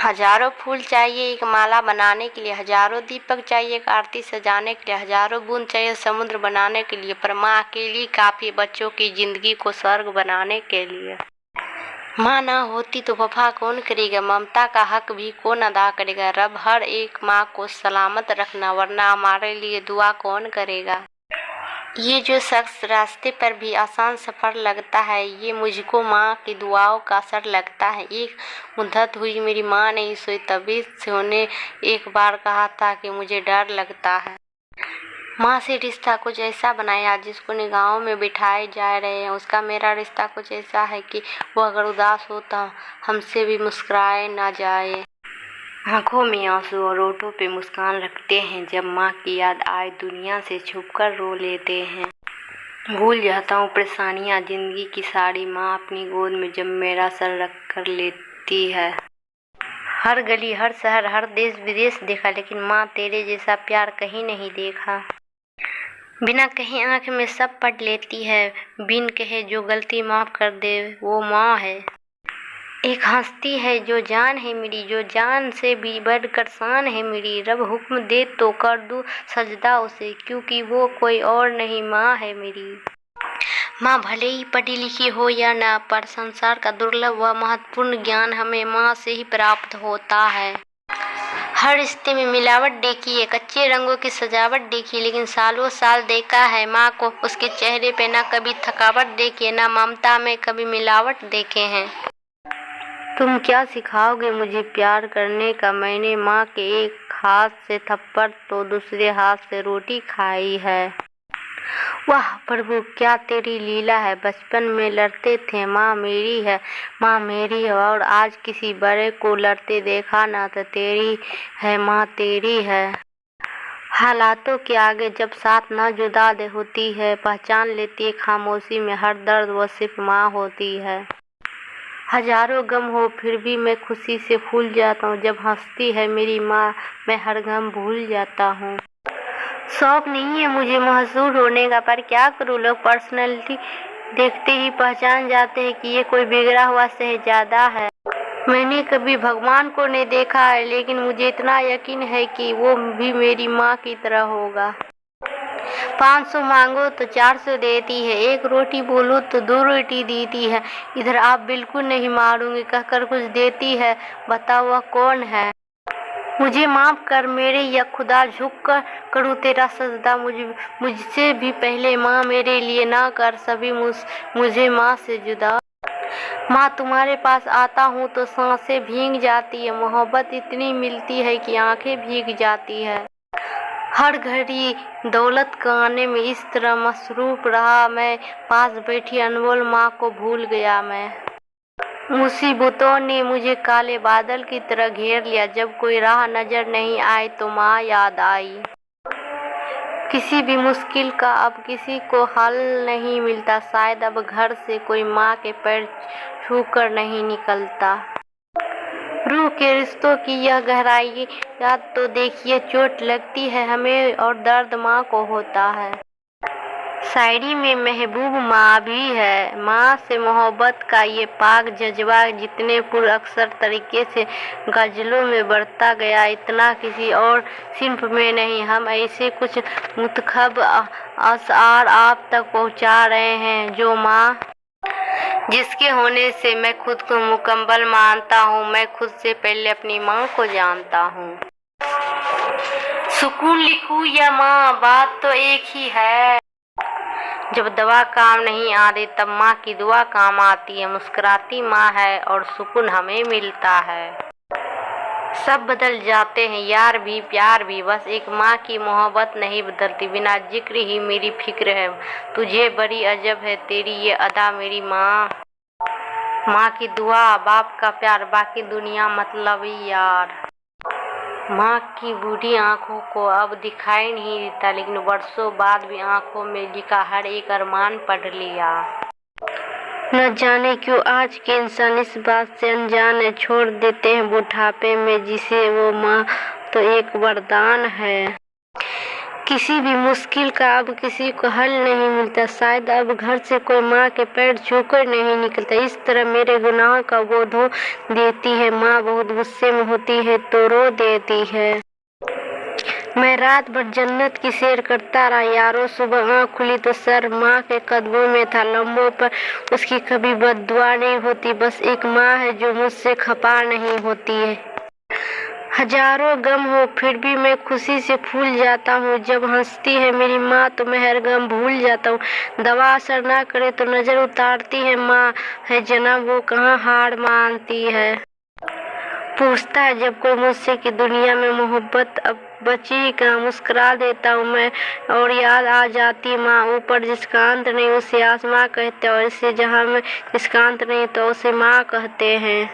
हजारों फूल चाहिए एक माला बनाने के लिए, हजारों दीपक चाहिए एक आरती सजाने के लिए, हजारों बूंद चाहिए समुद्र बनाने के लिए, पर माँ अकेली काफी बच्चों की जिंदगी को स्वर्ग बनाने के लिए। माँ ना होती तो वफा कौन करेगा, ममता का हक भी कौन अदा करेगा। रब हर एक माँ को सलामत रखना, वरना हमारे लिए दुआ कौन करेगा। ये जो शख्स रास्ते पर भी आसान सफ़र लगता है, ये मुझको माँ की दुआओं का असर लगता है। एक मुद्दत हुई मेरी माँ नहीं सोई, तभी से उन्हें एक बार कहा था कि मुझे डर लगता है। माँ से रिश्ता कुछ ऐसा बनाया जिसको निगाहों में बिठाए जा रहे हैं। उसका मेरा रिश्ता कुछ ऐसा है कि वो अगर उदास हो तो हमसे भी मुस्कुराए ना जाए। आंखों में आंसू और होठों पे मुस्कान रखते हैं, जब माँ की याद आए दुनिया से छुपकर रो लेते हैं। भूल जाता हूँ परेशानियाँ जिंदगी की सारी, माँ अपनी गोद में जब मेरा सर रख कर लेती है। हर गली हर शहर हर देश विदेश देखा, लेकिन माँ तेरे जैसा प्यार कहीं नहीं देखा। बिना कहीं आंख में सब पढ़ लेती है, बिन कहे जो गलती माफ कर दे वो माँ है। एक हंसती है जो जान है मेरी, जो जान से भी बढ़कर शान है मेरी। रब हुक्म दे तो कर दूं सजदा उसे, क्योंकि वो कोई और नहीं माँ है मेरी। माँ भले ही पढ़ी लिखी हो या ना, पर संसार का दुर्लभ व महत्वपूर्ण ज्ञान हमें माँ से ही प्राप्त होता है। हर रिश्ते में मिलावट देखी है, कच्चे रंगों की सजावट देखी, लेकिन सालों साल देखा है माँ को। उसके चेहरे पे ना कभी थकावट देखी है, ना ममता में कभी मिलावट देखे हैं। तुम क्या सिखाओगे मुझे प्यार करने का, मैंने माँ के एक हाथ से थप्पड़ तो दूसरे हाथ से रोटी खाई है। वाह प्रभु क्या तेरी लीला है, बचपन में लड़ते थे माँ मेरी है, माँ मेरी है, और आज किसी बड़े को लड़ते देखा ना तो तेरी है माँ तेरी है। हालातों के आगे जब साथ ना जुदा दे होती है, पहचान लेती है खामोशी में हर दर्द, वो सिर्फ माँ होती है। हजारों गम हो फिर भी मैं खुशी से फूल जाता हूँ, जब हंसती है मेरी माँ मैं हर गम भूल जाता हूँ। शौक नहीं है मुझे मशहूर होने का, पर क्या करूँ लोग पर्सनैलिटी देखते ही पहचान जाते हैं कि ये कोई बिगड़ा हुआ शहजादा है। मैंने कभी भगवान को नहीं देखा है, लेकिन मुझे इतना यकीन है कि वो भी मेरी माँ की तरह होगा। 500 मांगो तो 400 देती है, एक रोटी बोलो तो 2 रोटी देती है, इधर आप बिल्कुल नहीं मारूंगी कहकर कुछ देती है। बताओ वह कौन है। मुझे माफ कर मेरे या खुदा, झुक कर करूँ तेरा सजदा, मुझसे भी पहले माँ मेरे लिए ना कर सभी मुझे माँ से जुदा। माँ तुम्हारे पास आता हूँ तो सांसें भीग जाती है, मोहब्बत इतनी मिलती है कि आंखें भीग जाती है। हर घड़ी दौलत कमाने में इस तरह मसरूफ रहा मैं, पास बैठी अनमोल माँ को भूल गया मैं। मुसीबतों ने मुझे काले बादल की तरह घेर लिया, जब कोई राह नजर नहीं आई तो माँ याद आई। किसी भी मुश्किल का अब किसी को हल नहीं मिलता, शायद अब घर से कोई माँ के पैर छूकर नहीं निकलता। रूह के रिश्तों की यह गहराई याद तो देखिए, चोट लगती है हमें और दर्द माँ को होता है। शायरी में महबूब माँ भी है, माँ से मोहब्बत का ये पाक जज्बा जितने पुरअक्सर तरीके से गजलों में बढ़ता गया, इतना किसी और सिंफ में नहीं। हम ऐसे कुछ मुंतखब अशआर आप तक पहुँचा रहे हैं जो माँ जिसके होने से मैं खुद को मुकम्मल मानता हूँ, मैं खुद से पहले अपनी माँ को जानता हूँ। सुकून लिखूं या माँ बात तो एक ही है, जब दवा काम नहीं आती तब माँ की दुआ काम आती है। मुस्कुराती माँ है और सुकून हमें मिलता है। सब बदल जाते हैं यार भी प्यार भी, बस एक माँ की मोहब्बत नहीं बदलती, बिना जिक्र ही मेरी फिक्र है तुझे, बड़ी अजब है तेरी ये अदा मेरी माँ। माँ की दुआ बाप का प्यार बाकी दुनिया मतलबी यार। माँ की बूढ़ी आंखों को अब दिखाई नहीं देता, लेकिन वर्षों बाद भी आंखों में लिखा हर एक अरमान पढ़ लिया। न जाने क्यों आज के इंसान इस बात से अनजान है, छोड़ देते हैं बुढ़ापे में जिसे वो माँ तो एक वरदान है। किसी भी मुश्किल का अब किसी को हल नहीं मिलता, शायद अब घर से कोई माँ के पैर छूकर नहीं निकलता। इस तरह मेरे गुनाहों का वो धो देती है। माँ बहुत गुस्से में होती है तो रो देती है। मैं रात भर जन्नत की सैर करता रहा यारों। सुबह आँख खुली तो सर माँ के कदमों में था। लंबों पर उसकी कभी बद्दुआ नहीं होती। बस एक माँ है जो मुझसे खफा नहीं होती है। हजारों गम हो फिर भी मैं खुशी से फूल जाता हूँ। जब हंसती है मेरी माँ तो मैं हर गम भूल जाता हूँ। दवा असर ना करे तो नजर उतारती है। माँ है जन्म वो कहाँ हार मानती है। पूछता है जब कोई मुझसे कि दुनिया में मोहब्बत अब बची कहाँ। मुस्कुरा देता हूँ मैं और याद आ जाती माँ। ऊपर जिसका अंत नहीं उसे आसमां कहते हैं और इसे जहाँ में जिसका अंत नहीं तो उसे माँ कहते हैं।